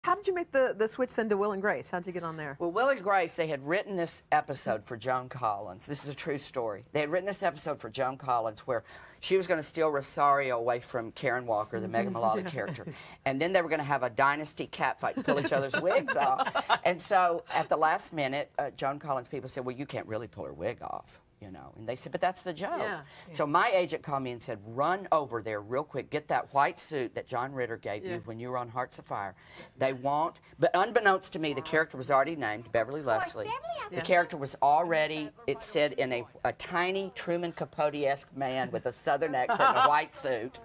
How did you make the switch then to Will and Grace? How'd you get on there? Well, Will and Grace, they had written this episode for Joan Collins. This is a true story. They had written this episode for Joan Collins where she was going to steal Rosario away from Karen Walker, the Megan Mullally character. And then they were going to have a dynasty catfight and pull each other's wigs off. And so at the last minute, Joan Collins people said, well, you can't really pull her wig off. You know, and they said, but that's the joke. Yeah. So my agent called me and said, run over there real quick, get that white suit that John Ritter gave you when you were on Hearts of Fire. They won't, but unbeknownst to me, the character was already named Beverly Leslie. The character was already, it said in a tiny Truman Capote-esque man with a southern accent and a white suit.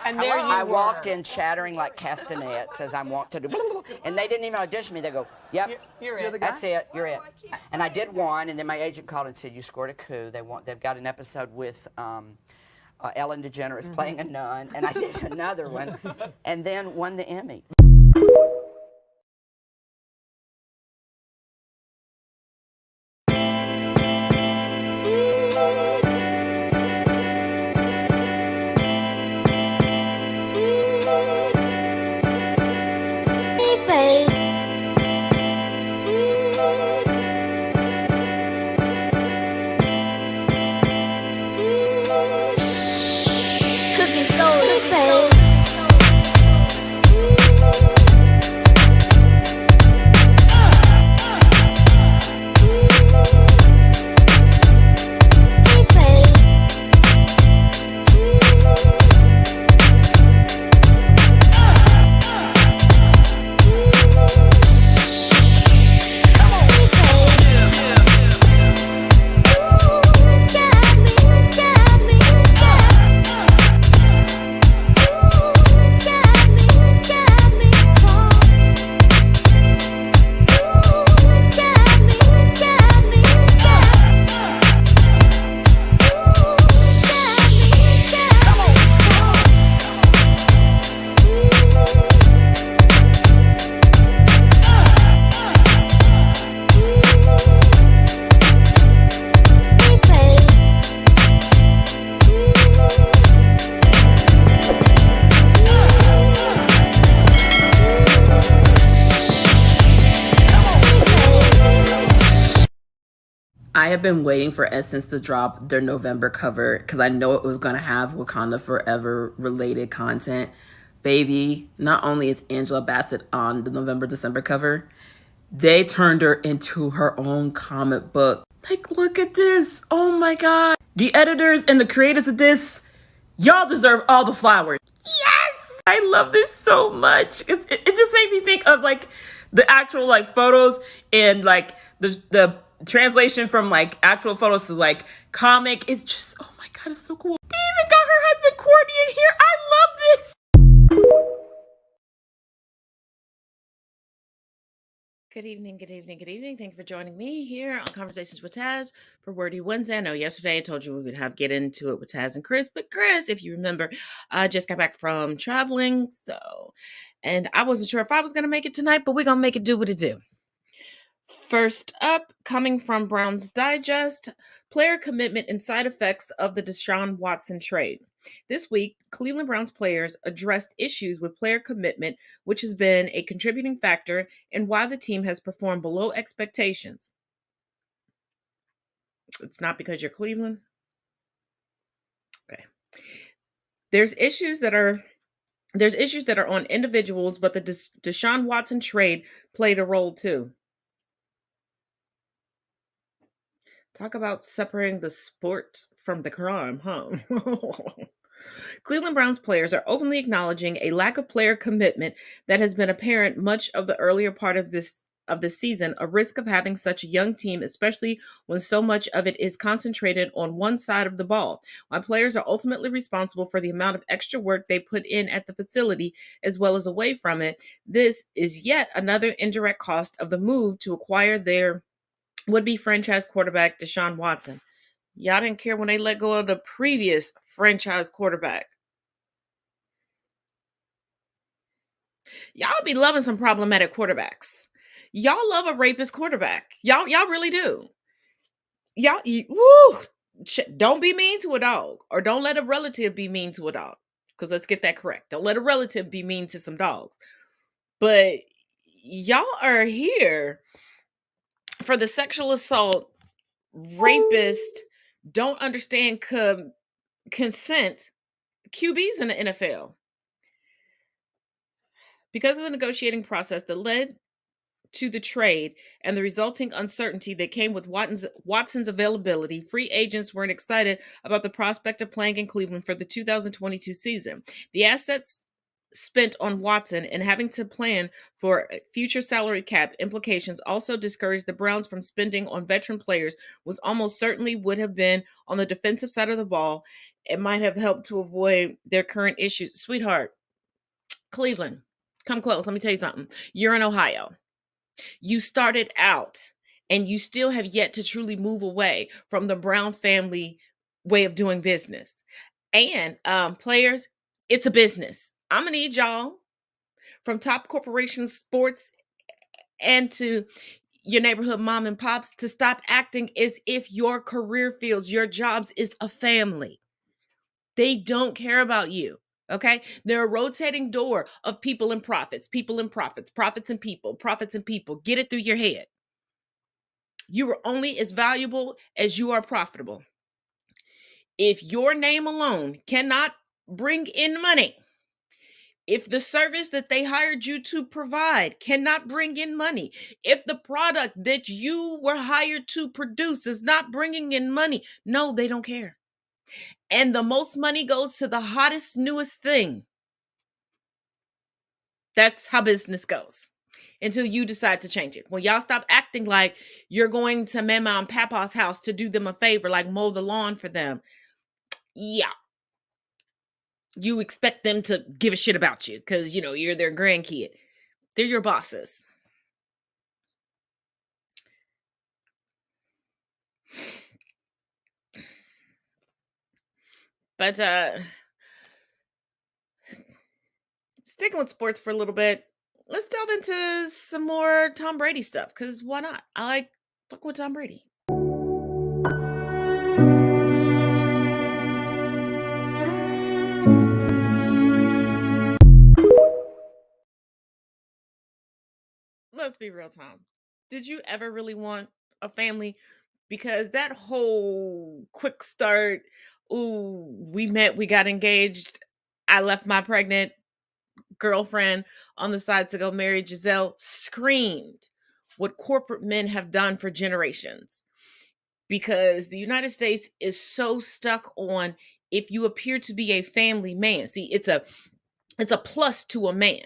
And there I walked in chattering like castanets as I want to do, and they didn't even audition me. They go, yep, you're it. That's it, you're it. And I did one, and then my agent called and said, you scored a coup. They've got an episode with Ellen DeGeneres playing a nun, and I did another one, and then won the Emmy. I have been waiting for Essence to drop their November cover because I know it was going to have Wakanda Forever related content. Baby, not only is Angela Bassett on the November-December cover, they turned her into her own comic book. Like, look at this. Oh my God. The editors and the creators of this, y'all deserve all the flowers. Yes! I love this so much. It just makes me think of like the actual like photos and like the translation from like actual photos to like comic. It's just, oh my God, it's so cool. They even got her husband Courtney in here. I love this. Good evening, good evening, good evening. Thank you for joining me here on Conversations with Taz for Wordy Wednesday. I know yesterday I told you we would get into it with Taz and Chris, but Chris, if you remember, I just got back from traveling, and I wasn't sure if I was going to make it tonight, but we're going to make it do what it do. First up, coming from Brown's Digest, player commitment and side effects of the Deshaun Watson trade. This week, Cleveland Browns players addressed issues with player commitment, which has been a contributing factor in why the team has performed below expectations. It's not because you're Cleveland? Okay. There's issues that are on individuals, but the Deshaun Watson trade played a role too. Talk about separating the sport from the crime, huh? Cleveland Browns players are openly acknowledging a lack of player commitment that has been apparent much of the earlier part of this season, a risk of having such a young team, especially when so much of it is concentrated on one side of the ball. While players are ultimately responsible for the amount of extra work they put in at the facility as well as away from it, this is yet another indirect cost of the move to acquire their would-be franchise quarterback Deshaun Watson. Y'all didn't care when they let go of the previous franchise quarterback. Y'all be loving some problematic quarterbacks. Y'all love a rapist quarterback. Y'all really do. Y'all, don't be mean to a dog, or don't let a relative be mean to a dog. Because let's get that correct. Don't let a relative be mean to some dogs. But y'all are here for the sexual assault, rapist, don't understand consent QBs in the NFL. Because of the negotiating process that led to the trade and the resulting uncertainty that came with Watson's availability, free agents weren't excited about the prospect of playing in Cleveland for the 2022 season. The assets spent on Watson and having to plan for future salary cap implications also discouraged the Browns from spending on veteran players, which almost certainly would have been on the defensive side of the ball. It might have helped to avoid their current issues. Sweetheart, Cleveland, come close. Let me tell you something. You're in Ohio. You started out and you still have yet to truly move away from the Brown family way of doing business. And players, it's a business. I'm going to need y'all from top corporation sports and to your neighborhood mom and pops to stop acting as if your career fields, your jobs is a family. They don't care about you. Okay. They're a rotating door of people and profits, profits and people, profits and people. Get it through your head. You are only as valuable as you are profitable. If your name alone cannot bring in money, if the service that they hired you to provide cannot bring in money, if the product that you were hired to produce is not bringing in money, no, they don't care. And the most money goes to the hottest, newest thing. That's how business goes until you decide to change it. When y'all stop acting like you're going to Mama and Papa's house to do them a favor, like mow the lawn for them. Yeah. You expect them to give a shit about you because, you're their grandkid. They're your bosses. But sticking with sports for a little bit, let's delve into some more Tom Brady stuff because why not? I like fucking with Tom Brady. Let's be real, Tom. Did you ever really want a family? Because that whole quick start, ooh, we met, we got engaged, I left my pregnant girlfriend on the side to go marry Giselle screamed what corporate men have done for generations. Because the United States is so stuck on if you appear to be a family man. See, it's a plus to a man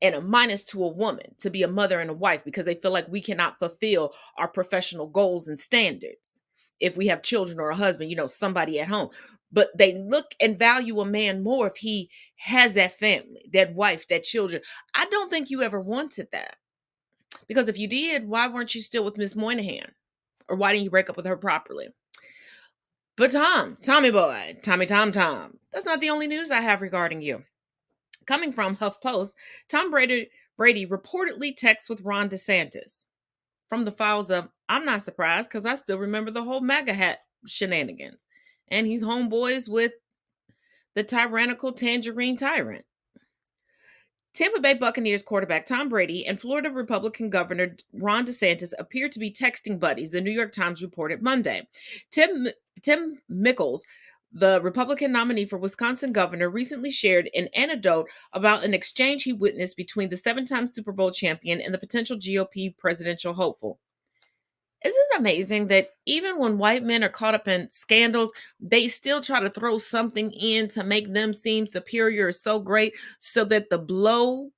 and a minus to a woman to be a mother and a wife because they feel like we cannot fulfill our professional goals and standards if we have children or a husband, somebody at home. But they look and value a man more if he has that family, that wife, that children. I don't think you ever wanted that. Because if you did, why weren't you still with Miss Moynihan? Or why didn't you break up with her properly? But Tommy boy, Tom, that's not the only news I have regarding you. Coming from HuffPost, Tom Brady reportedly texts with Ron DeSantis from the files of I'm not surprised because I still remember the whole MAGA hat shenanigans. And he's homeboys with the tyrannical tangerine tyrant. Tampa Bay Buccaneers quarterback Tom Brady and Florida Republican Governor Ron DeSantis appear to be texting buddies, the New York Times reported Monday. Tim Mickles, the Republican nominee for Wisconsin governor, recently shared an anecdote about an exchange he witnessed between the 7-time Super Bowl champion and the potential GOP presidential hopeful. Isn't it amazing that even when white men are caught up in scandals, they still try to throw something in to make them seem superior or so great so that the blow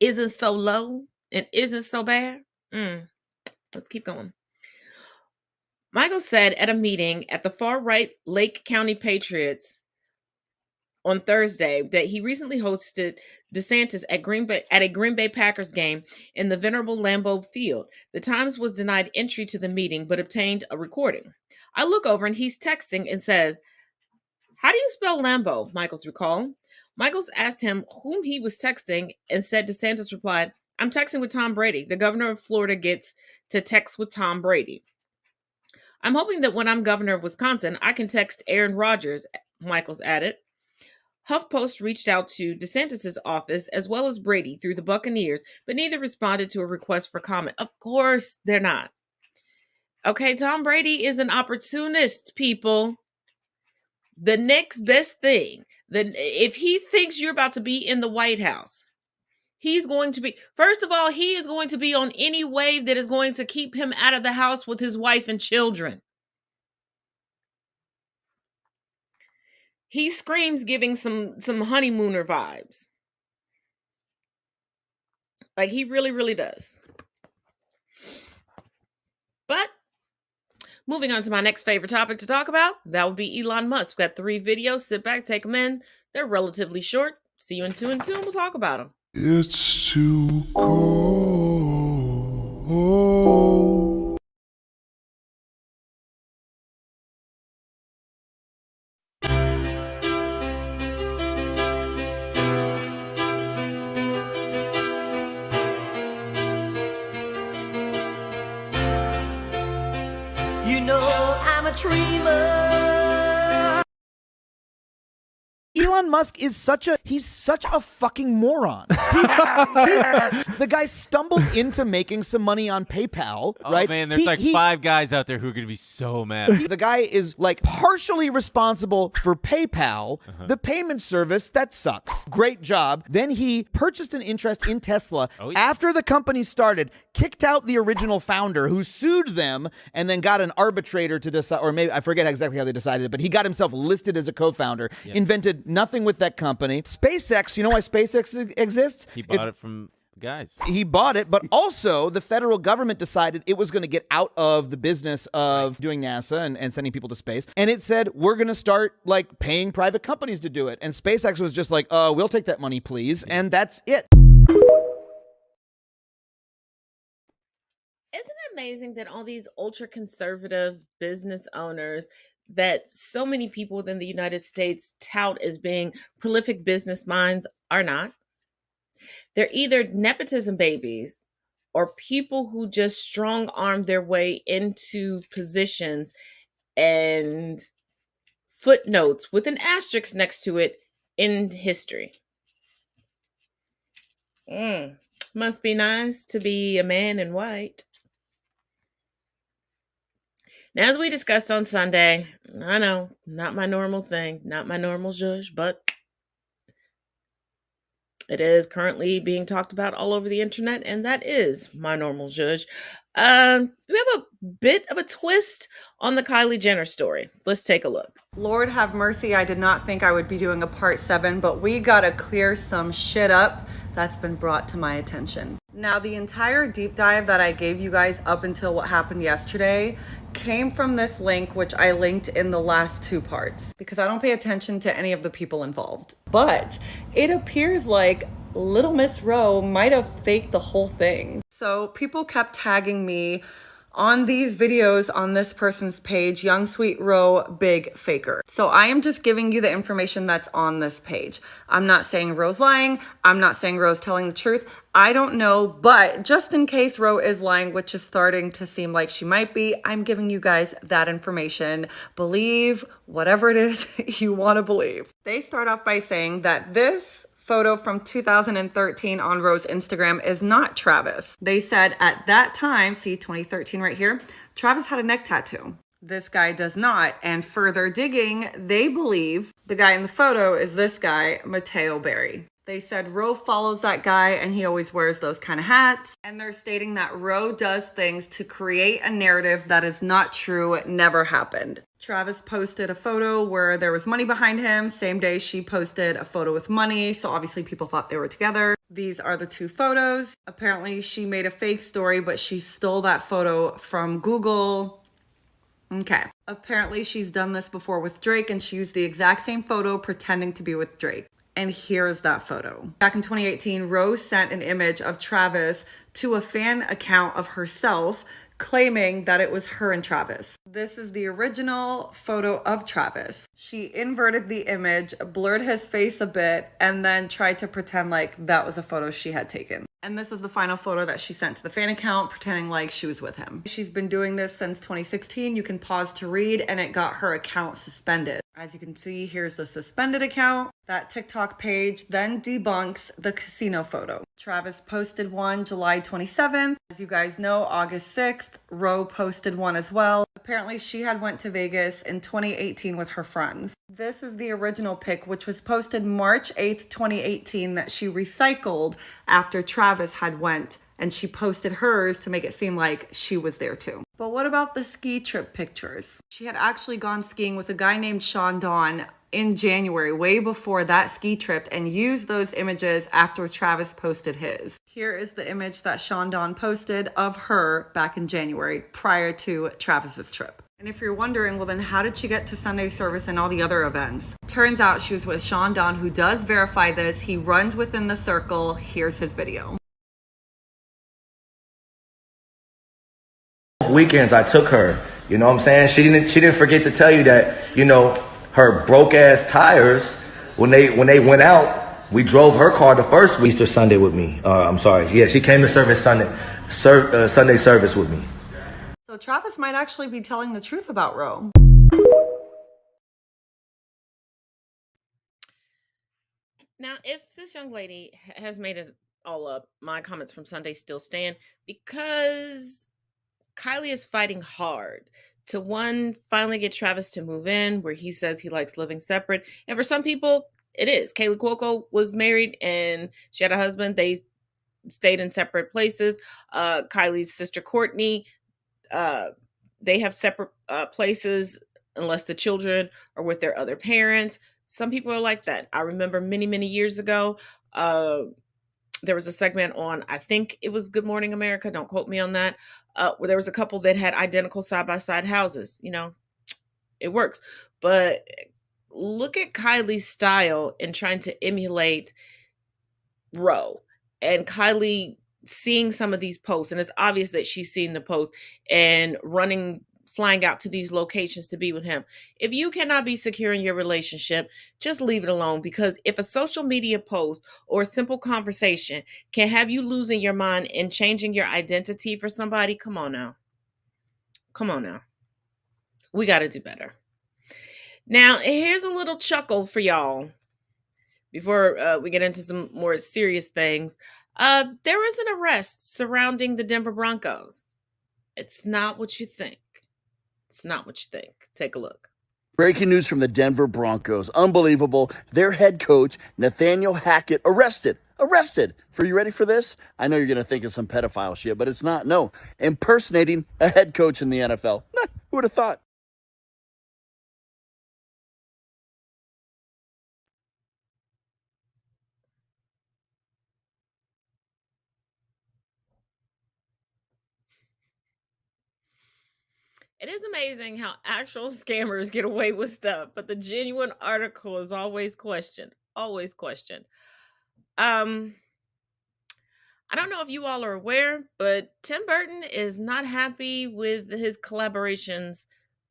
isn't so low and isn't so bad? Let's keep going. Michael said at a meeting at the far-right Lake County Patriots on Thursday that he recently hosted DeSantis at a Green Bay Packers game in the venerable Lambeau Field. The Times was denied entry to the meeting but obtained a recording. I look over and he's texting and says, "How do you spell Lambeau?" Michaels recalled. Michaels asked him whom he was texting and said DeSantis replied, "I'm texting with Tom Brady. The governor of Florida gets to text with Tom Brady. I'm hoping that when I'm governor of Wisconsin, I can text Aaron Rodgers," Michaels added. HuffPost reached out to DeSantis' office as well as Brady through the Buccaneers, but neither responded to a request for comment. Of course they're not. Okay, Tom Brady is an opportunist, people. The next best thing. If he thinks you're about to be in the White House, he's going to be, first of all, he is going to be on any wave that is going to keep him out of the house with his wife and children. He screams giving some honeymooner vibes. Like, he really, really does. But moving on to my next favorite topic to talk about, that would be Elon Musk. We've got 3 videos. Sit back, take them in. They're relatively short. See you in 2 and 2, and we'll talk about them. It's too cold. You know I'm a dreamer. Elon Musk is such a fucking moron. The guy stumbled into making some money on PayPal, right? Oh man, there's like 5 guys out there who are gonna be so mad. The guy is like partially responsible for PayPal, the payment service that sucks. Great job. Then he purchased an interest in Tesla after the company started, kicked out the original founder who sued them, and then got an arbitrator to decide, or maybe I forget exactly how they decided it, but he got himself listed as a co-founder, invented nothing with that company. SpaceX, you know why SpaceX exists? He bought it from guys. He bought it, but also the federal government decided it was going to get out of the business of doing NASA and sending people to space. And it said, we're going to start like paying private companies to do it. And SpaceX was just like, we'll take that money, please. And that's it. Isn't it amazing that all these ultra conservative business owners that so many people within the United States tout as being prolific business minds are not? They're either nepotism babies or people who just strong arm their way into positions and footnotes with an asterisk next to it in history. Must be nice to be a man in white. Now, as we discussed on Sunday, I know, not my normal thing, not my normal zhuzh, but it is currently being talked about all over the internet, and that is my normal zhuzh. We have a bit of a twist on the Kylie Jenner story. Let's take a look. Lord have mercy, I did not think I would be doing a part 7, but we gotta clear some shit up that's been brought to my attention. Now, the entire deep dive that I gave you guys up until what happened yesterday came from this link, which I linked in the last 2 parts, because I don't pay attention to any of the people involved. But it appears like Little Miss Rowe might have faked the whole thing. So people kept tagging me on these videos on this person's page, Young Sweet Rowe, Big Faker. So I am just giving you the information that's on this page. I'm not saying Rowe's lying. I'm not saying Rowe's telling the truth. I don't know, but just in case Rowe is lying, which is starting to seem like she might be, I'm giving you guys that information. Believe whatever it is you want to believe. They start off by saying that this photo from 2013 on Rowe's Instagram is not Travis. They said at that time, see 2013 right here, Travis had a neck tattoo. This guy does not. And further digging, they believe the guy in the photo is this guy, Mateo Berry. They said Rowe follows that guy and he always wears those kind of hats. And they're stating that Rowe does things to create a narrative that is not true, never happened. Travis posted a photo where there was money behind him. Same day she posted a photo with money. So obviously people thought they were together. These are the 2 photos. Apparently she made a fake story, but she stole that photo from Google. Okay. Apparently she's done this before with Drake and she used the exact same photo pretending to be with Drake. And here's that photo. Back in 2018, Rowe sent an image of Travis to a fan account of herself, claiming that it was her and Travis. This is the original photo of Travis. She inverted the image, blurred his face a bit, and then tried to pretend like that was a photo she had taken. And this is the final photo that she sent to the fan account, pretending like she was with him. She's been doing this since 2016. You can pause to read, and it got her account suspended. As you can see, here's the suspended account. That TikTok page then debunks the casino photo. Travis posted one July 27th. As you guys know, August 6th, Ro posted one as well. Apparently she had went to Vegas in 2018 with her friends. This is the original pic, which was posted March 8th, 2018, that she recycled after Travis had went, and she posted hers to make it seem like she was there too. But what about the ski trip pictures? She had actually gone skiing with a guy named Sean Dawn in January, way before that ski trip, and used those images after Travis posted his. Here is the image that Sean Dawn posted of her back in January, prior to Travis's trip. And if you're wondering, well then how did she get to Sunday service and all the other events? Turns out she was with Sean Dawn, who does verify this. He runs within the circle. Here's his video. Weekends I took her, you know what I'm saying? She didn't forget to tell you that, you know, her broke ass tires, when they went out, we drove her car the first Easter Sunday with me. I'm sorry. Yeah, she came to Sunday service with me. So Travis might actually be telling the truth about Ro. Now, if this young lady has made it all up, my comments from Sunday still stand, because Kylie is fighting hard to, one, finally get Travis to move in, where he says he likes living separate. And for some people, it is. Kaylee Cuoco was married and she had a husband. They stayed in separate places. Kylie's sister Courtney, they have separate places unless the children are with their other parents. Some people are like that. I remember many, many years ago, there was a segment on, I think it was Good Morning America, don't quote me on that, where there was a couple that had identical side-by-side houses. You know, it works. But look at Kylie's style in trying to emulate Ro. And Kylie seeing some of these posts, and it's obvious that she's seen the post and flying out to these locations to be with him. If you cannot be secure in your relationship, just leave it alone, because if a social media post or a simple conversation can have you losing your mind and changing your identity for somebody, come on now. Come on now. We got to do better. Now, here's a little chuckle for y'all before we get into some more serious things. There was an arrest surrounding the Denver Broncos. It's not what you think. It's not what you think. Take a look. Breaking news from the Denver Broncos. Unbelievable. Their head coach, Nathaniel Hackett, arrested. For, you ready for this? I know you're going to think of some pedophile shit, but it's not. No. Impersonating a head coach in the NFL. Who would have thought? It is amazing how actual scammers get away with stuff, but the genuine article is always questioned. Always questioned. I don't know if you all are aware, but Tim Burton is not happy with his collaborations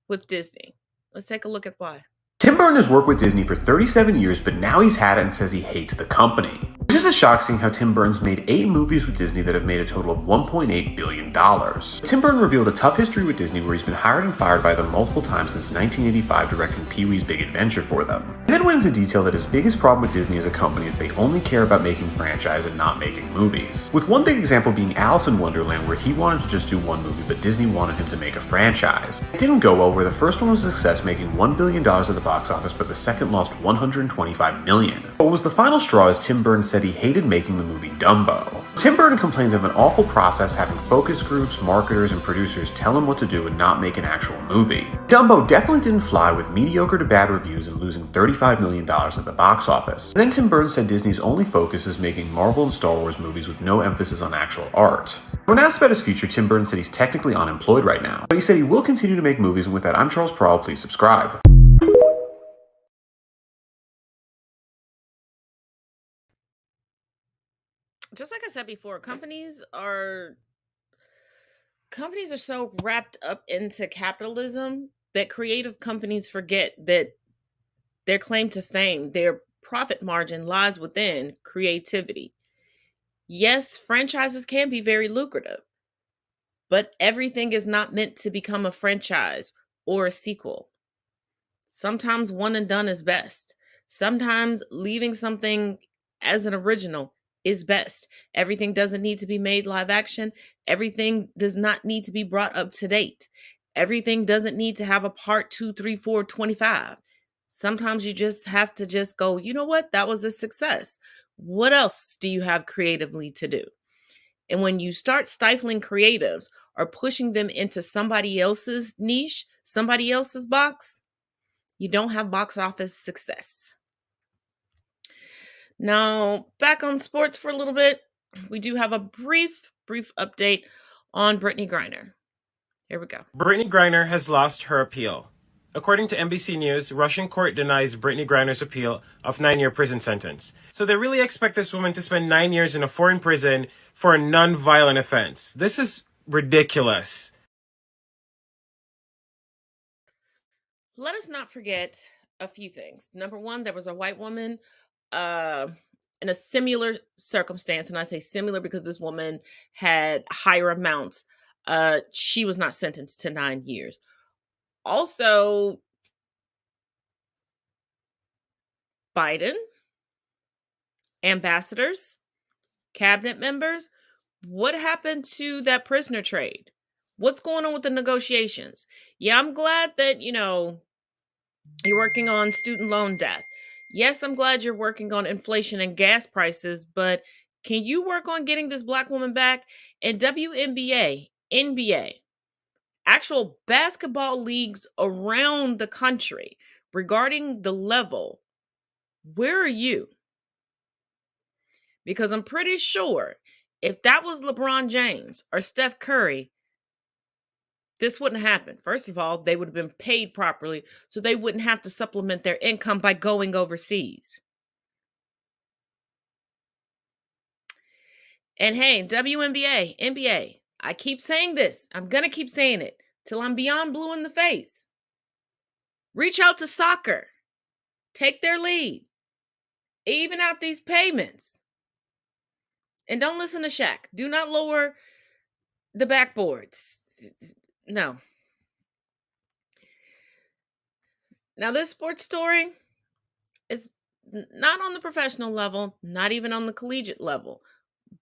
with Disney. Let's take a look at why. Tim Burton has worked with Disney for 37 years, but now he's had it and says he hates the company. Which is a shock, seeing how Tim Burton's made 8 movies with Disney that have made a total of $1.8 billion. Tim Burton revealed a tough history with Disney, where he's been hired and fired by them multiple times since 1985, directing Pee-wee's Big Adventure for them. He then went into detail that his biggest problem with Disney as a company is they only care about making franchise and not making movies. With one big example being Alice in Wonderland, where he wanted to just do one movie, but Disney wanted him to make a franchise. It didn't go well, where the first one was a success, making $1 billion at the box office, but the second lost $125 million. What was the final straw is Tim Burton said he hated making the movie Dumbo. Tim Burton complains of an awful process, having focus groups, marketers, and producers tell him what to do and not make an actual movie. Dumbo definitely didn't fly, with mediocre to bad reviews and losing $35 million at the box office. And then Tim Burton said Disney's only focus is making Marvel and Star Wars movies with no emphasis on actual art. When asked about his future, Tim Burton said he's technically unemployed right now, but he said he will continue to make movies, and with that, I'm Charles Prowl, please subscribe. Just like I said before, companies are so wrapped up into capitalism that creative companies forget that their claim to fame, their profit margin, lies within creativity. Yes, franchises can be very lucrative, but everything is not meant to become a franchise or a sequel. Sometimes one and done is best. Sometimes leaving something as an original is best. Everything doesn't need to be made live action. Everything does not need to be brought up to date. Everything doesn't need to have a part 2, 3, 4, 25. Sometimes you just have to just go, you know what? That was a success. What else do you have creatively to do? And when you start stifling creatives or pushing them into somebody else's niche, somebody else's box, you don't have box office success. Now, back on sports for a little bit, we do have a brief update on Brittany Griner. Here we go. Brittany Griner has lost her appeal. According to NBC News, Russian court denies Brittany Griner's appeal of 9-year prison sentence. So they really expect this woman to spend 9 years in a foreign prison for a non-violent offense. This is ridiculous. Let us not forget a few things. Number one, there was a white woman in a similar circumstance, and I say similar because this woman had higher amounts. She was not sentenced to 9 years. Also, Biden, ambassadors, cabinet members, what happened to that prisoner trade? What's going on with the negotiations? Yeah, I'm glad that, you're working on student loan debt. Yes, I'm glad you're working on inflation and gas prices, but can you work on getting this Black woman back? And WNBA, NBA, actual basketball leagues around the country regarding the level, where are you? Because I'm pretty sure if that was LeBron James or Steph Curry, this wouldn't happen. First of all, they would have been paid properly, so they wouldn't have to supplement their income by going overseas. And hey, WNBA, NBA, I keep saying this. I'm going to keep saying it till I'm beyond blue in the face. Reach out to soccer. Take their lead. Even out these payments. And don't listen to Shaq. Do not lower the backboards. No. Now, this sports story is not on the professional level, not even on the collegiate level,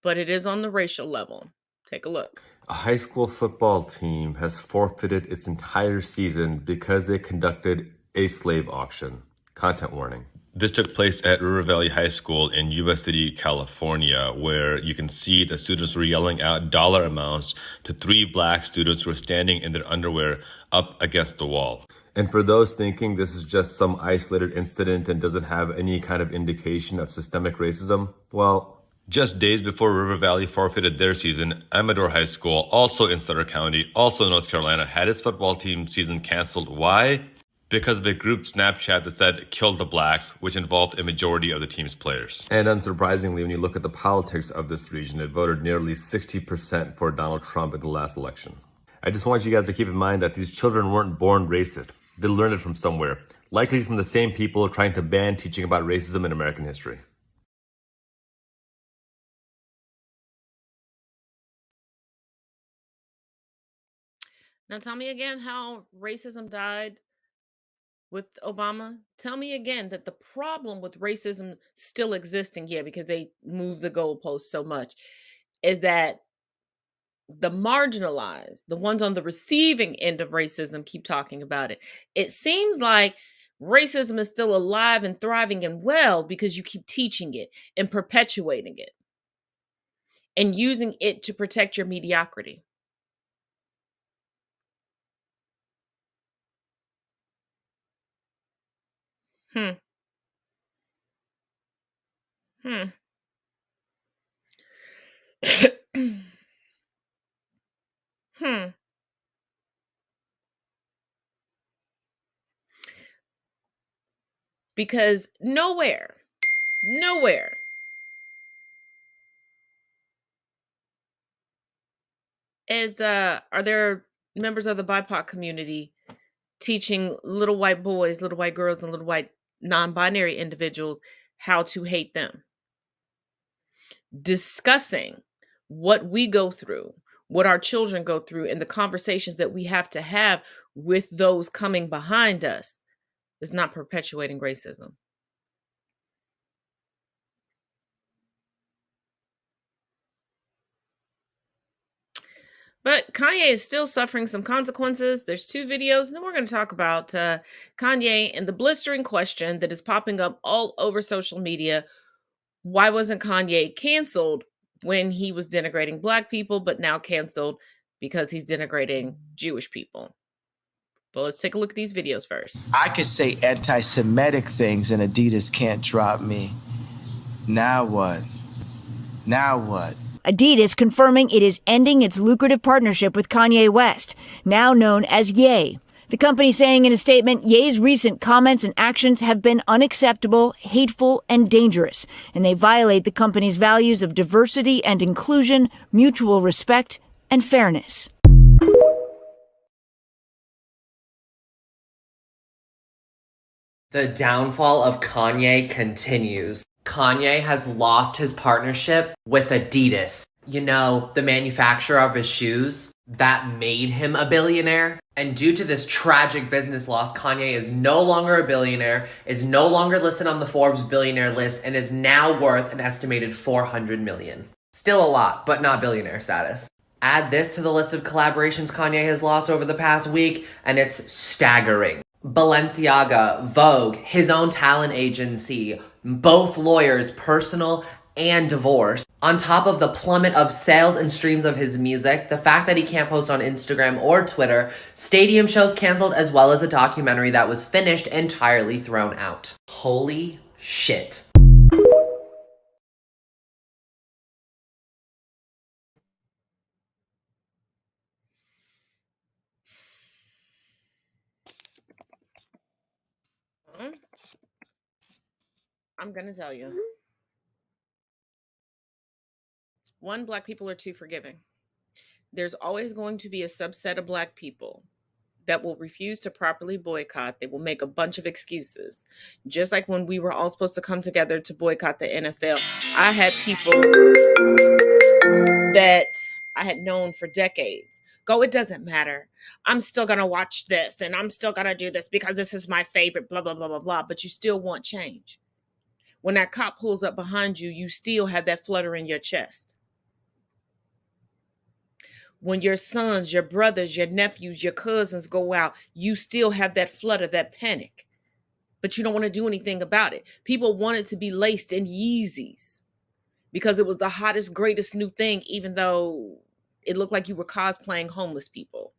but it is on the racial level. Take a look. A high school football team has forfeited its entire season because they conducted a slave auction. Content warning. This took place at River Valley High School in Yuba City, California, where you can see the students were yelling out dollar amounts to 3 black students who were standing in their underwear up against the wall. And for those thinking this is just some isolated incident and doesn't have any kind of indication of systemic racism, well, just days before River Valley forfeited their season, Amador High School, also in Sutter County, also in North Carolina, had its football team season canceled. Why? Because of a group Snapchat that said, "Kill the blacks," which involved a majority of the team's players. And unsurprisingly, when you look at the politics of this region, it voted nearly 60% for Donald Trump in the last election. I just want you guys to keep in mind that these children weren't born racist. They learned it from somewhere, likely from the same people trying to ban teaching about racism in American history. Now tell me again how racism died with Obama. Tell me again that the problem with racism still existing, because they move the goalposts so much, is that the marginalized, the ones on the receiving end of racism, keep talking about it. It seems like racism is still alive and thriving and well because you keep teaching it and perpetuating it and using it to protect your mediocrity. Hmm. Because nowhere is are there members of the BIPOC community teaching little white boys, little white girls, and little white non-binary individuals how to hate them. Discussing what we go through, what our children go through, and the conversations that we have to have with those coming behind us. is not perpetuating racism. But Kanye is still suffering some consequences. There's 2 videos, and then we're going to talk about Kanye and the blistering question that is popping up all over social media. Why wasn't Kanye canceled when he was denigrating Black people, but now canceled because he's denigrating Jewish people? But let's take a look at these videos first. I could say anti-Semitic things and Adidas can't drop me. Now what? Now what? Adidas confirming it is ending its lucrative partnership with Kanye West, now known as Ye. The company saying in a statement, Ye's recent comments and actions have been unacceptable, hateful, and dangerous, and they violate the company's values of diversity and inclusion, mutual respect, and fairness. The downfall of Kanye continues. Kanye has lost his partnership with Adidas. You know, the manufacturer of his shoes that made him a billionaire. And due to this tragic business loss, Kanye is no longer a billionaire, is no longer listed on the Forbes billionaire list, and is now worth an estimated $400 million. Still a lot, but not billionaire status. Add this to the list of collaborations Kanye has lost over the past week, and it's staggering. Balenciaga, Vogue, his own talent agency, both lawyers, personal and divorce. On top of the plummet of sales and streams of his music, the fact that he can't post on Instagram or Twitter, stadium shows canceled, as well as a documentary that was finished entirely thrown out. Holy shit. I'm going to tell you. 1, Black people are too forgiving. There's always going to be a subset of Black people that will refuse to properly boycott. They will make a bunch of excuses. Just like when we were all supposed to come together to boycott the NFL. I had people that I had known for decades go, it doesn't matter. I'm still going to watch this and I'm still going to do this because this is my favorite, blah, blah, blah, blah, blah. But you still want change. When that cop pulls up behind you, you still have that flutter in your chest. When your sons, your brothers, your nephews, your cousins go out, you still have that flutter, that panic. But you don't want to do anything about it. People wanted to be laced in Yeezys because it was the hottest, greatest new thing, even though it looked like you were cosplaying homeless people.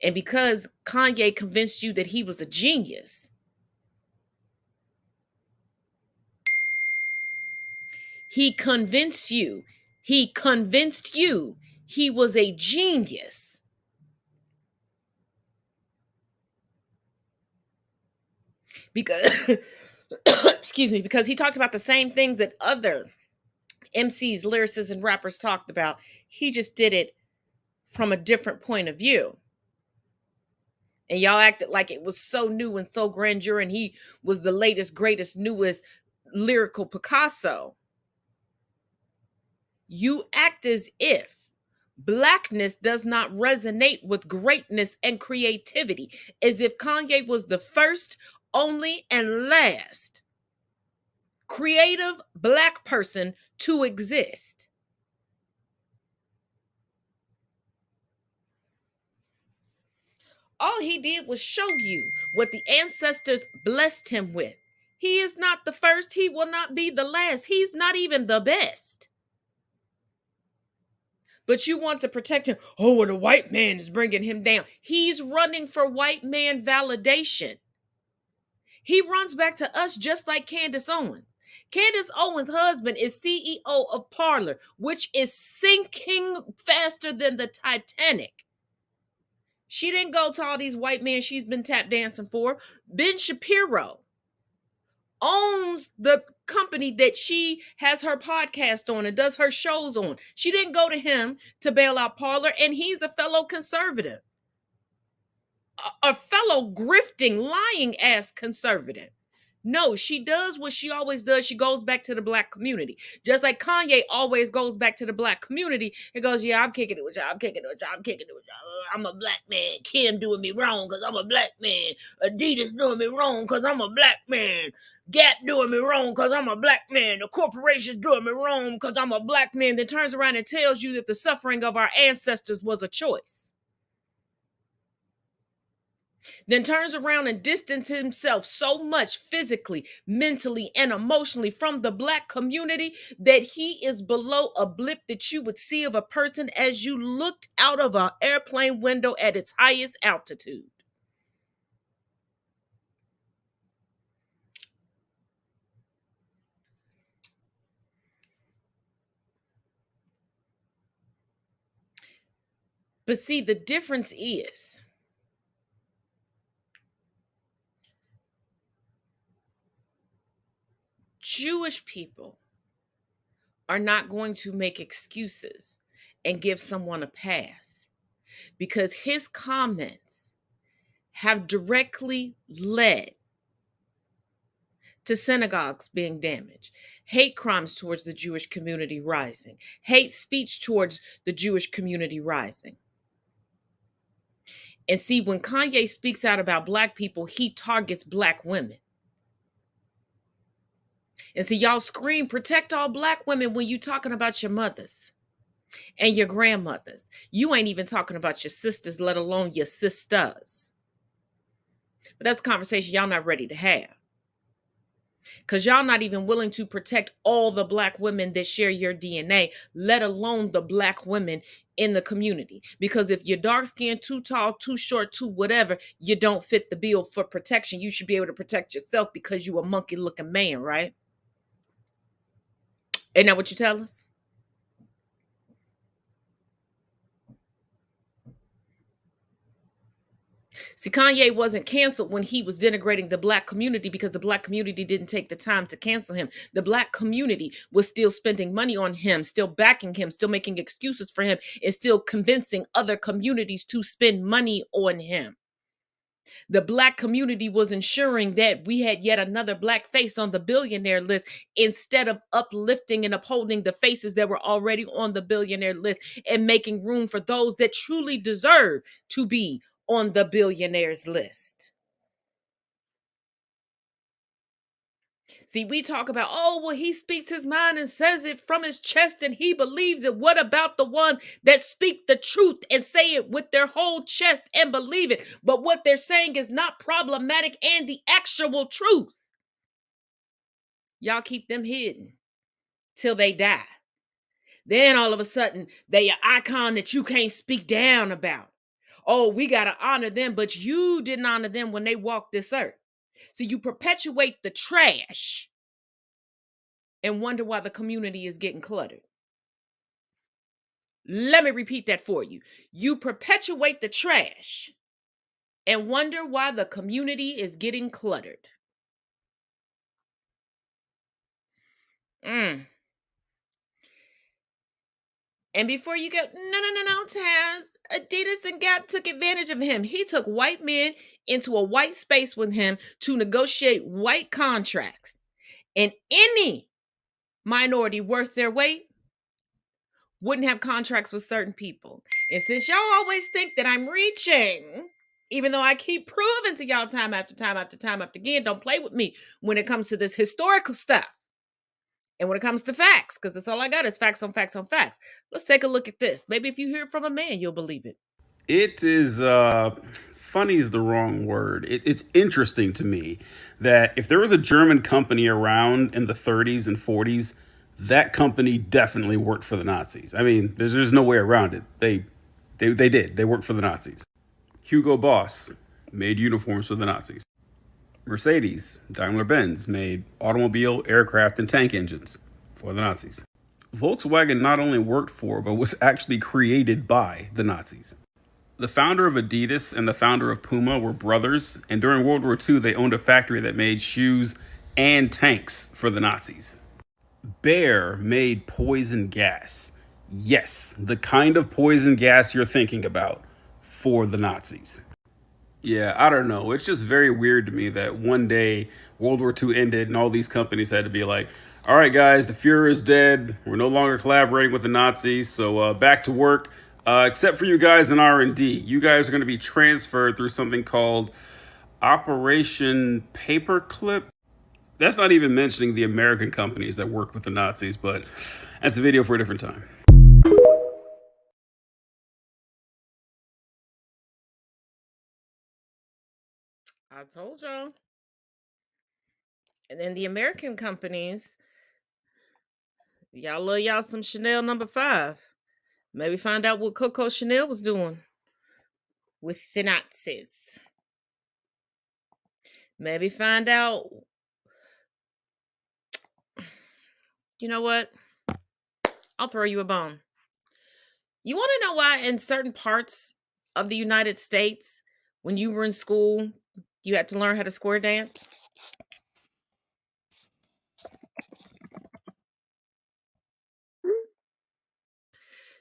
And because Kanye convinced you that he was a genius, he convinced you he was a genius. Because, excuse me, because he talked about the same things that other MCs, lyricists, and rappers talked about. He just did it from a different point of view. And y'all acted like it was so new and so grandeur, and he was the latest, greatest, newest lyrical Picasso. You act as if Blackness does not resonate with greatness and creativity, as if Kanye was the first, only, and last creative Black person to exist. All he did was show you what the ancestors blessed him with. He is not the first. He will not be the last. He's not even the best. But you want to protect him. Oh, well, the white man is bringing him down. He's running for white man validation. He runs back to us just like Candace Owens. Candace Owens' husband is CEO of Parler, which is sinking faster than the Titanic. She didn't go to all these white men she's been tap dancing for. Ben Shapiro owns the company that she has her podcast on and does her shows on. She didn't go to him to bail out Parler, and he's a fellow conservative. A fellow grifting, lying ass conservative. No, she does what she always does. She goes back to the black community. Just like Kanye always goes back to the black community and goes, yeah, I'm kicking it with y'all. I'm kicking it with y'all. I'm kicking it with y'all. I'm a black man. Kim doing me wrong because I'm a black man. Adidas doing me wrong because I'm a black man. Gap doing me wrong because I'm a black man. The corporation's doing me wrong because I'm a black man. Then turns around and tells you that the suffering of our ancestors was a choice. Then turns around and distances himself so much physically, mentally, and emotionally from the black community that he is below a blip that you would see of a person as you looked out of an airplane window at its highest altitude. But see, the difference is Jewish people are not going to make excuses and give someone a pass because his comments have directly led to synagogues being damaged, hate crimes towards the Jewish community rising, hate speech towards the Jewish community rising. And see, when Kanye speaks out about black people, he targets black women. And see, y'all scream, protect all black women when you talking about your mothers and your grandmothers. You ain't even talking about your sisters, let alone your sisters. But that's a conversation y'all not ready to have. Because y'all not even willing to protect all the black women that share your DNA, let alone the black women in the community. Because if you're dark skinned, too tall, too short, too whatever, you don't fit the bill for protection. You should be able to protect yourself because you a monkey looking man, right? Isn't that what you tell us? See, Kanye wasn't canceled when he was denigrating the black community because the black community didn't take the time to cancel him. The black community was still spending money on him, still backing him, still making excuses for him, and still convincing other communities to spend money on him. The black community was ensuring that we had yet another black face on the billionaire list instead of uplifting and upholding the faces that were already on the billionaire list and making room for those that truly deserve to be on the billionaires list. See, we talk about, oh, well, he speaks his mind and says it from his chest and he believes it. What about the one that speak the truth and say it with their whole chest and believe it? But what they're saying is not problematic and the actual truth. Y'all keep them hidden till they die. Then all of a sudden, they an icon that you can't speak down about. Oh, we got to honor them, but you didn't honor them when they walked this earth. So you perpetuate the trash and wonder why the community is getting cluttered. Let me repeat that for you. You perpetuate the trash and wonder why the community is getting cluttered. And before you go, no, Taz, Adidas and Gap took advantage of him. He took white men into a white space with him to negotiate white contracts. And any minority worth their weight wouldn't have contracts with certain people. And since y'all always think that I'm reaching, even though I keep proving to y'all time after time after time after again, don't play with me when it comes to this historical stuff. And when it comes to facts, because that's all I got is facts on facts on facts. Let's take a look at this. Maybe if you hear it from a man, you'll believe it. It is, funny is the wrong word. It's interesting to me that if there was a German company around in the 30s and 40s, that company definitely worked for the Nazis. I mean, there's no way around it. They did. They worked for the Nazis. Hugo Boss made uniforms for the Nazis. Mercedes, Daimler-Benz made automobile, aircraft, and tank engines for the Nazis. Volkswagen not only worked for, but was actually created by the Nazis. The founder of Adidas and the founder of Puma were brothers, and during World War II, they owned a factory that made shoes and tanks for the Nazis. Bayer made poison gas. Yes, the kind of poison gas you're thinking about for the Nazis. Yeah, I don't know. It's just very weird to me that one day World War II ended and all these companies had to be like, all right, guys, the Fuhrer is dead. We're no longer collaborating with the Nazis, so back to work. Except for you guys in R&D. You guys are going to be transferred through something called Operation Paperclip. That's not even mentioning the American companies that worked with the Nazis, but that's a video for a different time. I told y'all. And then the American companies, y'all love y'all some Chanel number 5. Maybe find out what Coco Chanel was doing with the Nazis. Maybe find out. You know what? I'll throw you a bone. You want to know why in certain parts of the United States, when you were in school, you had to learn how to square dance?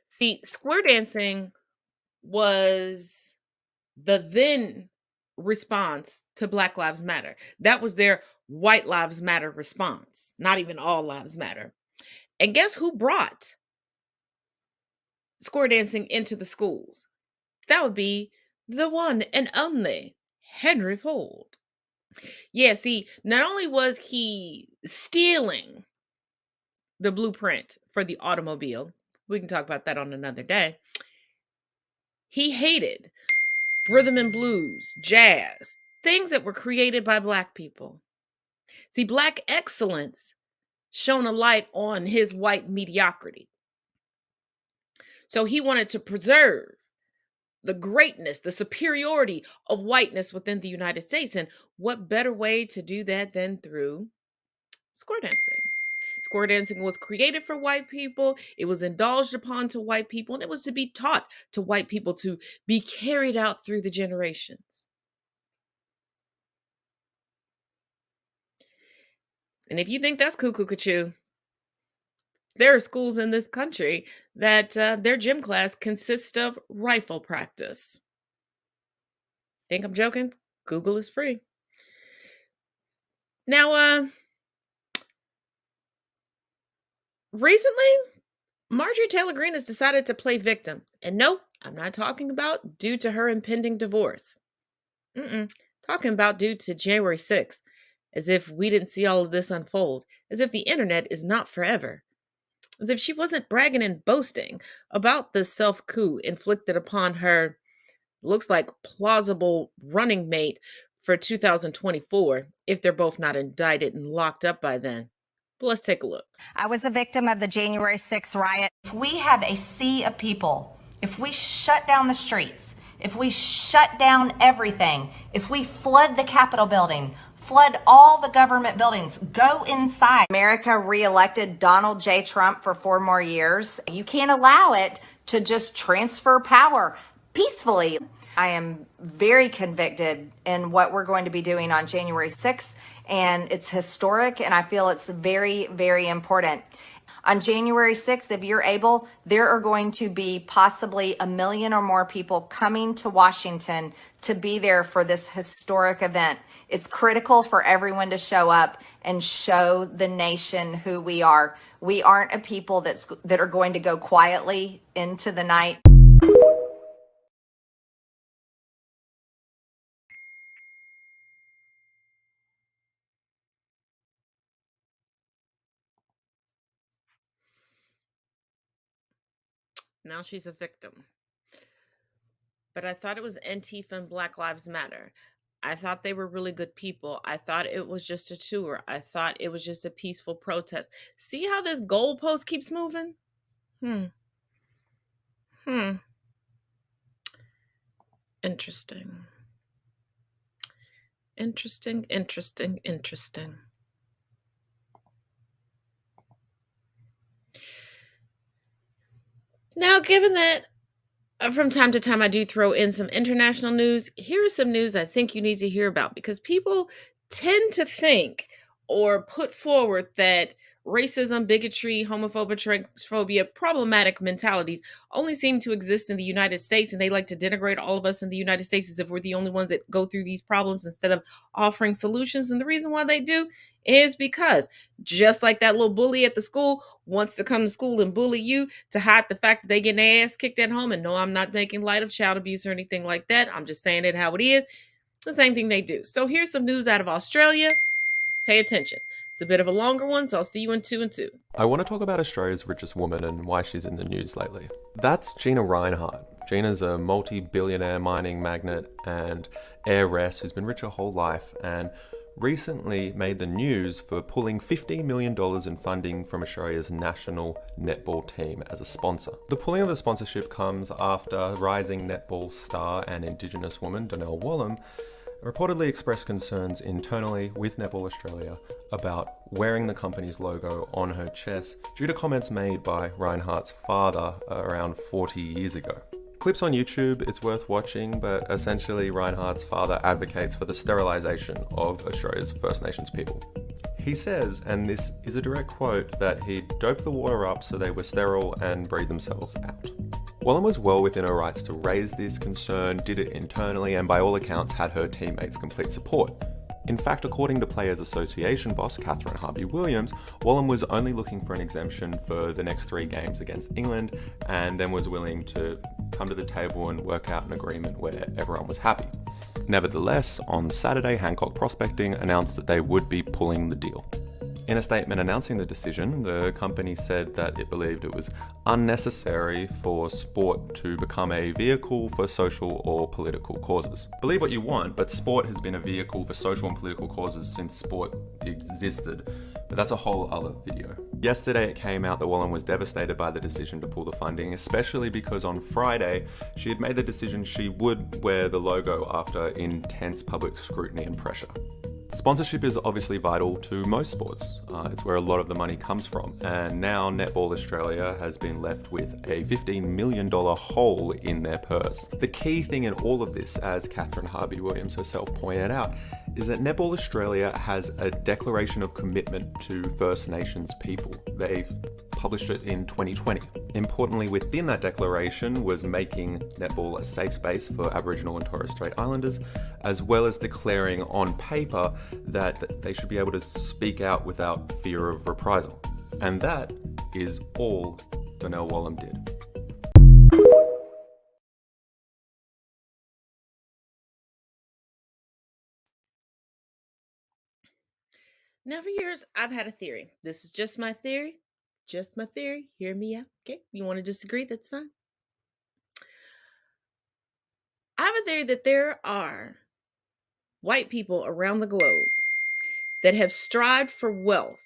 See, square dancing was the then response to Black Lives Matter. That was their White Lives Matter response, not even All Lives Matter. And guess who brought square dancing into the schools? That would be the one and only Henry Ford. Yeah, see, not only was he stealing the blueprint for the automobile, we can talk about that on another day, he hated rhythm and blues, jazz, things that were created by Black people. See, Black excellence shone a light on his white mediocrity. So he wanted to preserve the greatness, the superiority of whiteness within the United States. And what better way to do that than through square dancing? Square dancing was created for white people. It was indulged upon to white people, and it was to be taught to white people, to be carried out through the generations. And if you think that's cuckoo-cuckoo, there are schools in this country that their gym class consists of rifle practice. Think I'm joking? Google is free. Now, recently, Marjorie Taylor Greene has decided to play victim. And no, I'm not talking about due to her impending divorce. Talking about due to January 6th, as if we didn't see all of this unfold, as if the internet is not forever, as if she wasn't bragging and boasting about the self-coup inflicted upon her, looks like plausible running mate for 2024, if they're both not indicted and locked up by then. But let's take a look. I was a victim of the January 6th riot. If we have a sea of people, if we shut down the streets, if we shut down everything, if we flood the Capitol building, flood all the government buildings, go inside. America reelected Donald J. Trump for 4 more years. You can't allow it to just transfer power peacefully. I am very convicted in what we're going to be doing on January 6th, and it's historic, and I feel it's very, very important. On January 6th, if you're able, there are going to be possibly 1 million or more people coming to Washington to be there for this historic event. It's critical for everyone to show up and show the nation who we are. We aren't a people that are going to go quietly into the night. Now she's a victim. But I thought it was Antifa and Black Lives Matter. I thought they were really good people. I thought it was just a tour. I thought it was just a peaceful protest. See how this goalpost keeps moving? Interesting. Interesting. Now, given that from time to time I do throw in some international news, here is some news I think you need to hear about, because people tend to think or put forward that Racism, bigotry, homophobia, transphobia, problematic mentalities only seem to exist in the United States, and they like to denigrate all of us in the United States as if we're the only ones that go through these problems instead of offering solutions. And the reason why they do is because just like that little bully at the school wants to come to school and bully you to hide the fact that they get their ass kicked at home. And no, I'm not making light of child abuse or anything like that. I'm just saying it how it is. The same thing they do. So here's some news out of Australia. Pay attention. It's a bit of a longer one, so I'll see you in 2 and 2. I want to talk about Australia's richest woman and why she's in the news lately. That's Gina Rinehart. Gina's a multi-billionaire mining magnate and heiress who's been rich her whole life and recently made the news for pulling $15 million in funding from Australia's national netball team as a sponsor. The pulling of the sponsorship comes after rising netball star and Indigenous woman Donnell Wallam reportedly expressed concerns internally with Netball Australia about wearing the company's logo on her chest due to comments made by Rinehart's father around 40 years ago. Clips on YouTube, it's worth watching, but essentially Rinehart's father advocates for the sterilisation of Australia's First Nations people. He says, and this is a direct quote, that he doped the water up so they were sterile and breathed themselves out. Wallam was well within her rights to raise this concern, did it internally, and by all accounts had her teammates' complete support. In fact, according to Players Association boss Catherine Harvey-Williams, Wallam was only looking for an exemption for the next 3 games against England and then was willing to come to the table and work out an agreement where everyone was happy. Nevertheless, on Saturday, Hancock Prospecting announced that they would be pulling the deal. In a statement announcing the decision, the company said that it believed it was unnecessary for sport to become a vehicle for social or political causes. Believe what you want, but sport has been a vehicle for social and political causes since sport existed. But that's a whole other video. Yesterday it came out that Wallam was devastated by the decision to pull the funding, especially because on Friday she had made the decision she would wear the logo after intense public scrutiny and pressure. Sponsorship is obviously vital to most sports. It's where a lot of the money comes from. And now Netball Australia has been left with a $15 million hole in their purse. The key thing in all of this, as Catherine Harvey-Williams herself pointed out, is that Netball Australia has a declaration of commitment to First Nations people. They published it in 2020. Importantly, within that declaration was making netball a safe space for Aboriginal and Torres Strait Islanders, as well as declaring on paper that they should be able to speak out without fear of reprisal. And that is all Donnell Wallam did. Now, for years, I've had a theory. This is just my theory. Just my theory. Hear me out. Okay. You want to disagree? That's fine. I have a theory that there are white people around the globe that have strived for wealth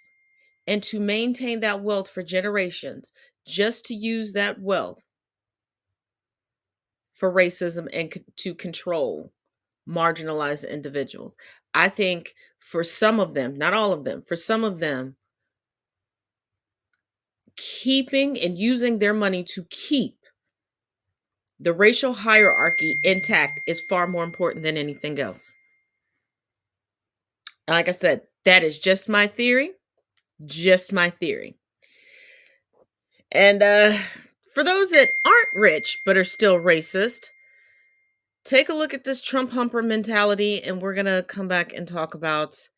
and to maintain that wealth for generations, just to use that wealth for racism and to control marginalized individuals. I think for some of them, not all of them, for some of them, keeping and using their money to keep the racial hierarchy intact is far more important than anything else. Like I said, that is just my theory. Just my theory. And for those that aren't rich but are still racist, take a look at this Trump humper mentality, and we're going to come back and talk about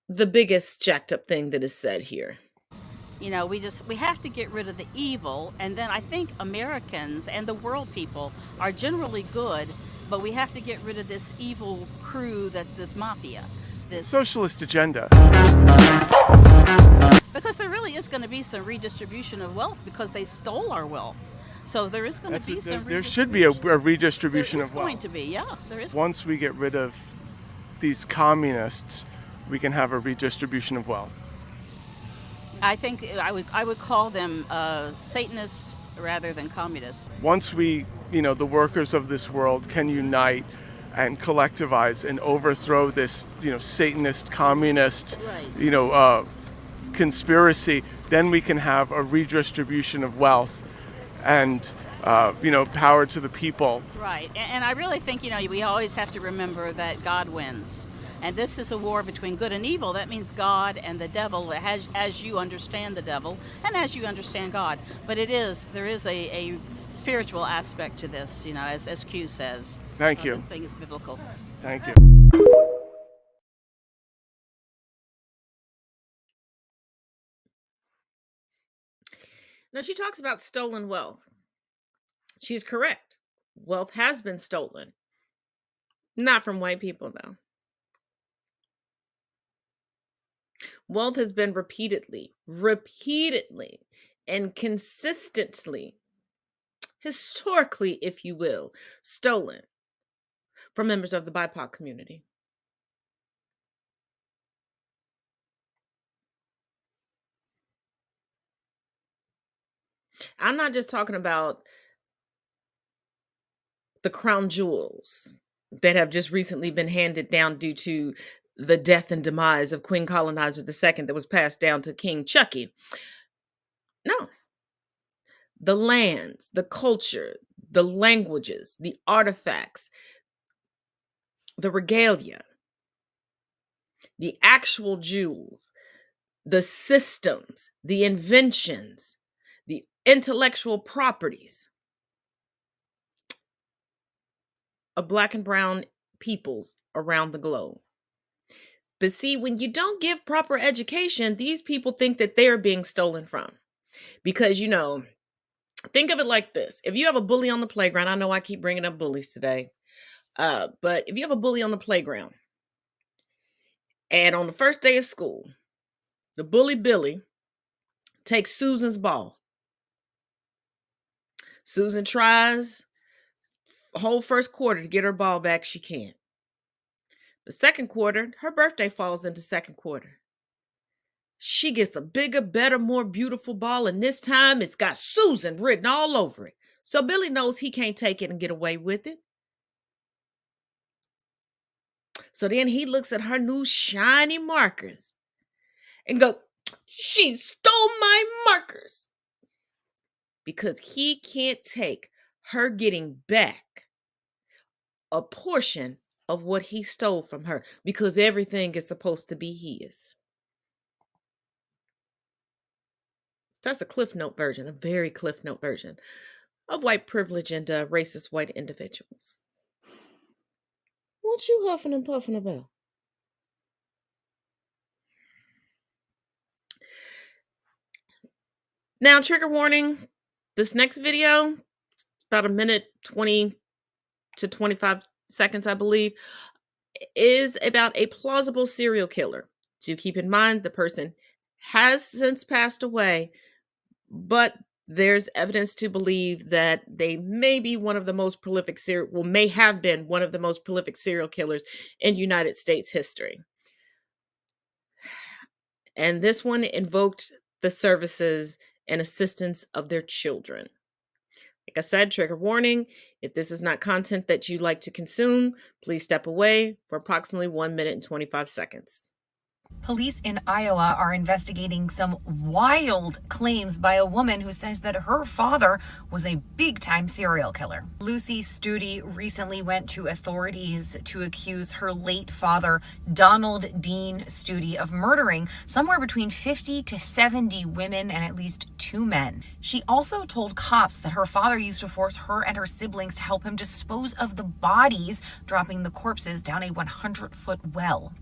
the biggest jacked up thing that is said here. You know, we have to get rid of the evil, and then I think Americans and the world people are generally good, but we have to get rid of this evil crew that's this mafia. This socialist agenda. Because there really is going to be some redistribution of wealth because they stole our wealth. So there is going to be some there should be a redistribution of wealth. There is going to be, yeah. There is. Once we get rid of these communists, we can have a redistribution of wealth. I think I would call them Satanists rather than communists. Once we, the workers of this world can unite and collectivize and overthrow this, Satanist, communist, right. Conspiracy, then we can have a redistribution of wealth and, power to the people. Right. And I really think, we always have to remember that God wins. And this is a war between good and evil. That means God and the devil, as you understand the devil and as you understand God. But there is a spiritual aspect to this, you know, as Q says. Thank you. This thing is biblical. Thank you. Now, she talks about stolen wealth. She's correct. Wealth has been stolen. Not from white people, though. Wealth has been repeatedly, and consistently, historically, if you will, stolen from members of the BIPOC community. I'm not just talking about the crown jewels that have just recently been handed down due to the death and demise of Queen Colonizer II that was passed down to King Chucky. No. The lands, the culture, the languages, the artifacts, the regalia, the actual jewels, the systems, the inventions, the intellectual properties of Black and brown peoples around the globe. But see, when you don't give proper education, these people think that they are being stolen from. Because, you know, think of it like this. If you have a bully on the playground, I know I keep bringing up bullies today, but if you have a bully on the playground, and on the first day of school, the bully Billy takes Susan's ball. Susan tries the whole first quarter to get her ball back. She can't. The second quarter, her birthday falls into second quarter. She gets a bigger, better, more beautiful ball, and this time it's got Susan written all over it. So Billy knows he can't take it and get away with it. So then he looks at her new shiny markers and goes, "She stole my markers." Because he can't take her getting back a portion of what he stole from her, because everything is supposed to be his. That's a Cliff Note version, a very Cliff Note version of white privilege and racist white individuals. What you huffing and puffing about? Now, trigger warning, this next video, it's about a minute 20 to 25 seconds, I believe, is about a plausible serial killer. So keep in mind, the person has since passed away, but there's evidence to believe that they may be one of the most prolific may have been one of the most prolific serial killers in United States history. And this one invoked the services and assistance of their children. Like I said, trigger warning, if this is not content that you like to consume, please step away for approximately 1 minute and 25 seconds. Police in Iowa are investigating some wild claims by a woman who says that her father was a big-time serial killer. Lucy Studi recently went to authorities to accuse her late father, Donald Dean Studi, of murdering somewhere between 50 to 70 women and at least 2 men. She also told cops that her father used to force her and her siblings to help him dispose of the bodies, dropping the corpses down a 100-foot well.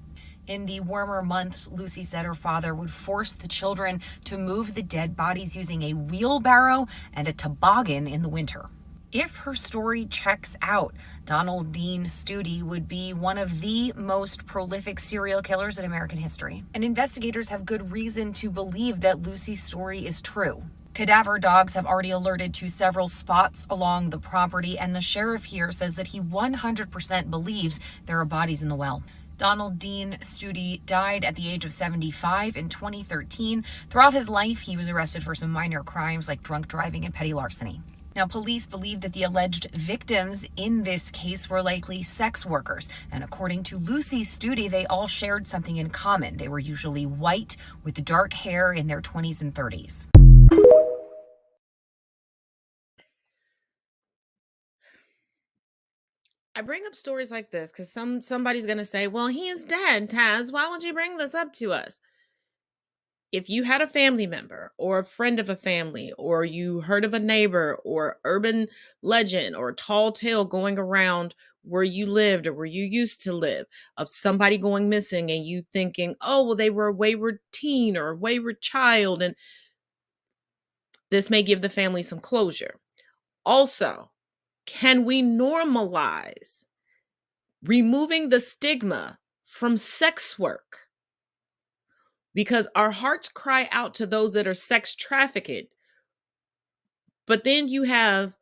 In the warmer months, Lucy said her father would force the children to move the dead bodies using a wheelbarrow and a toboggan in the winter. If her story checks out, Donald Dean Studi would be one of the most prolific serial killers in American history. And investigators have good reason to believe that Lucy's story is true. Cadaver dogs have already alerted to several spots along the property, and the sheriff here says that he 100% believes there are bodies in the well. Donald Dean Studi died at the age of 75 in 2013. Throughout his life, he was arrested for some minor crimes like drunk driving and petty larceny. Now, police believe that the alleged victims in this case were likely sex workers. And according to Lucy Studi, they all shared something in common. They were usually white with dark hair in their 20s and 30s. I bring up stories like this because somebody's gonna say, "Well, he's dead, Taz. Why would you bring this up to us?" If you had a family member or a friend of a family, or you heard of a neighbor or urban legend or tall tale going around where you lived or where you used to live of somebody going missing, and you thinking, "Oh, well, they were a wayward teen or a wayward child," and this may give the family some closure. Also, can we normalize removing the stigma from sex work? Because our hearts cry out to those that are sex trafficked. But then you have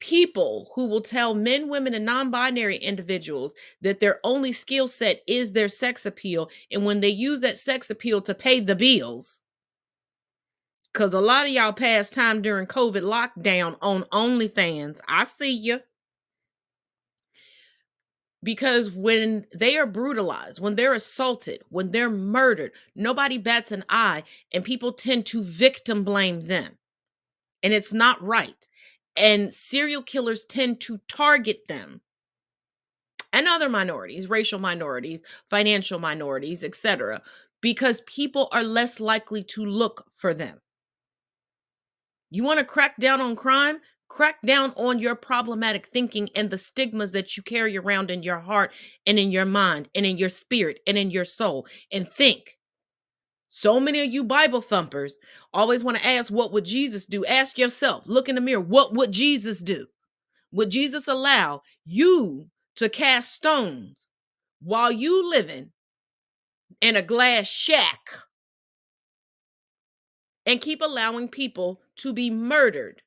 people who will tell men, women, and non binary individuals that their only skill set is their sex appeal. And when they use that sex appeal to pay the bills, because a lot of y'all passed time during COVID lockdown on OnlyFans. I see you. Because when they are brutalized, when they're assaulted, when they're murdered, nobody bats an eye, and people tend to victim blame them. And it's not right. And serial killers tend to target them and other minorities, racial minorities, financial minorities, etc., because people are less likely to look for them. You want to crack down on crime? Crack down on your problematic thinking and the stigmas that you carry around in your heart and in your mind and in your spirit and in your soul. And think. So many of you Bible thumpers always want to ask, what would Jesus do? Ask yourself, look in the mirror, what would Jesus do? Would Jesus allow you to cast stones while you living in a glass shack and keep allowing people to be murdered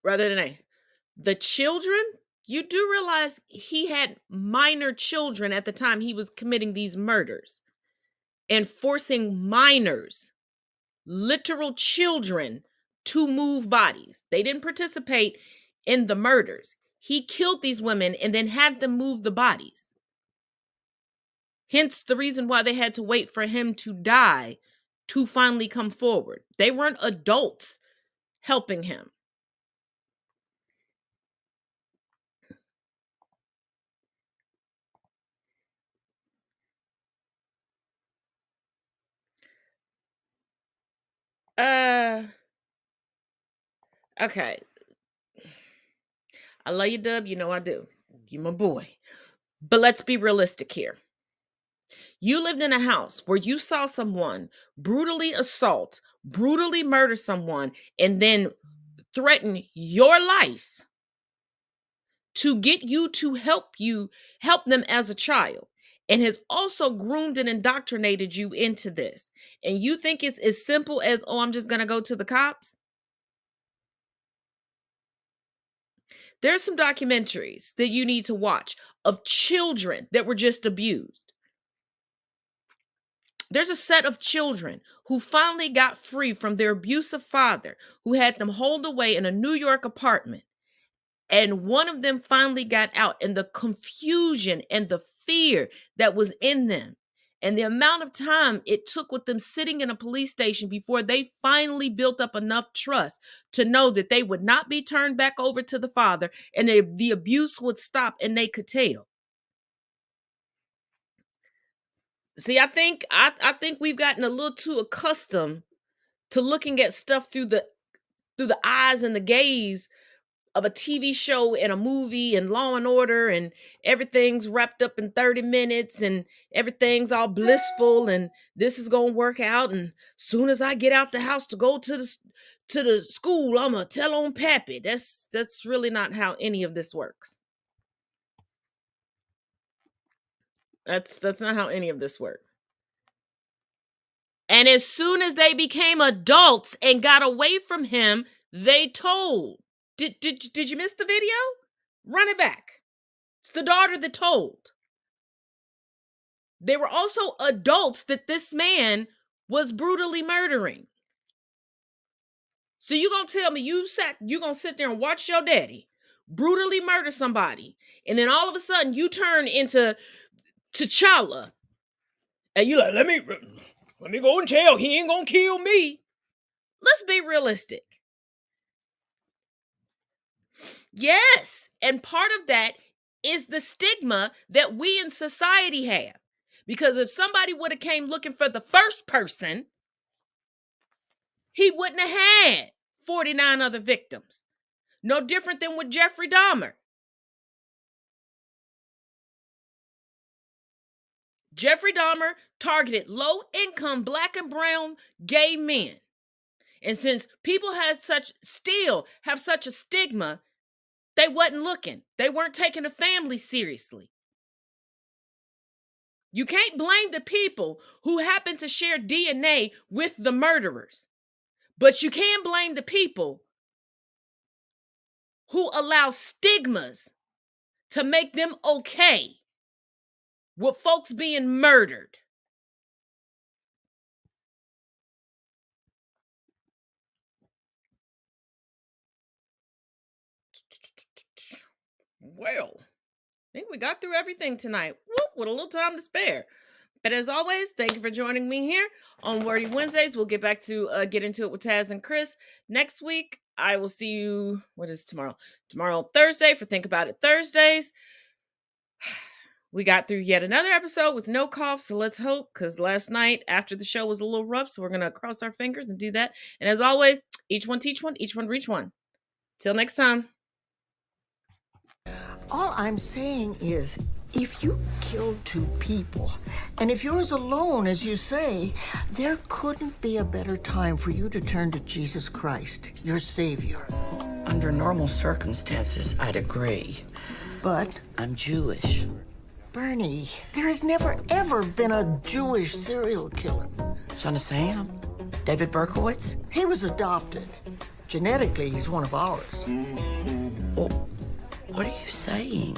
rather than the children? You do realize he had minor children at the time he was committing these murders and forcing minors, literal children, to move bodies. They didn't participate in the murders. He killed these women and then had them move the bodies. Hence the reason why they had to wait for him to die to finally come forward. They weren't adults helping him. Okay. I love you, Dub. You know I do. You my boy. But let's be realistic here. You lived in a house where you saw someone brutally assault, brutally murder someone, and then threaten your life to get you to help them as a child, and has also groomed and indoctrinated you into this. And you think it's as simple as, oh, I'm just going to go to the cops? There's some documentaries that you need to watch of children that were just abused. There's a set of children who finally got free from their abusive father, who had them holed away in a New York apartment. And one of them finally got out, and the confusion and the fear that was in them, and the amount of time it took with them sitting in a police station before they finally built up enough trust to know that they would not be turned back over to the father, and the abuse would stop and they could tell. See, I think we've gotten a little too accustomed to looking at stuff through the eyes and the gaze of a TV show and a movie and Law and Order, and everything's wrapped up in 30 minutes and everything's all blissful and this is going to work out, and soon as I get out the house to go to the school, I'm going to tell on Pappy. That's really not how any of this works. That's not how any of this works. And as soon as they became adults and got away from him, they told. Did you miss the video? Run it back. It's the daughter that told. They were also adults that this man was brutally murdering. So you gonna tell me you gonna sit there and watch your daddy brutally murder somebody, and then all of a sudden you turn into T'Challa, and you like, let me go and tell he ain't gonna kill me. Let's be realistic. Yes. And part of that is the stigma that we in society have. Because if somebody would have came looking for the first person, he wouldn't have had 49 other victims. No different than with Jeffrey Dahmer. Jeffrey Dahmer targeted low-income black and brown gay men. And since people still have such a stigma, they wasn't looking. They weren't taking the family seriously. You can't blame the people who happen to share DNA with the murderers. But you can blame the people who allow stigmas to make them okay with folks being murdered. Well, I think we got through everything tonight. Whoop, with a little time to spare. But as always, thank you for joining me here on Wordy Wednesdays. We'll get back to get into it with Taz and Chris next week. I will see you, what is tomorrow? Tomorrow, Thursday, for Think About It Thursdays. We got through yet another episode with no cough, so let's hope, because last night after the show was a little rough, so we're going to cross our fingers and do that. And as always, each one teach one, each one reach one. Till next time. All I'm saying is, if you killed 2 people, and if yours alone, as you say, there couldn't be a better time for you to turn to Jesus Christ, your Savior. Under normal circumstances, I'd agree. But I'm Jewish. Bernie, there has never, ever been a Jewish serial killer. Son of Sam? David Berkowitz? He was adopted. Genetically, he's one of ours. Well, what are you saying?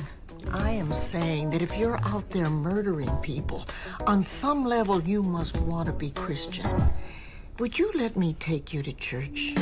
I am saying that if you're out there murdering people, on some level you must want to be Christian. Would you let me take you to church?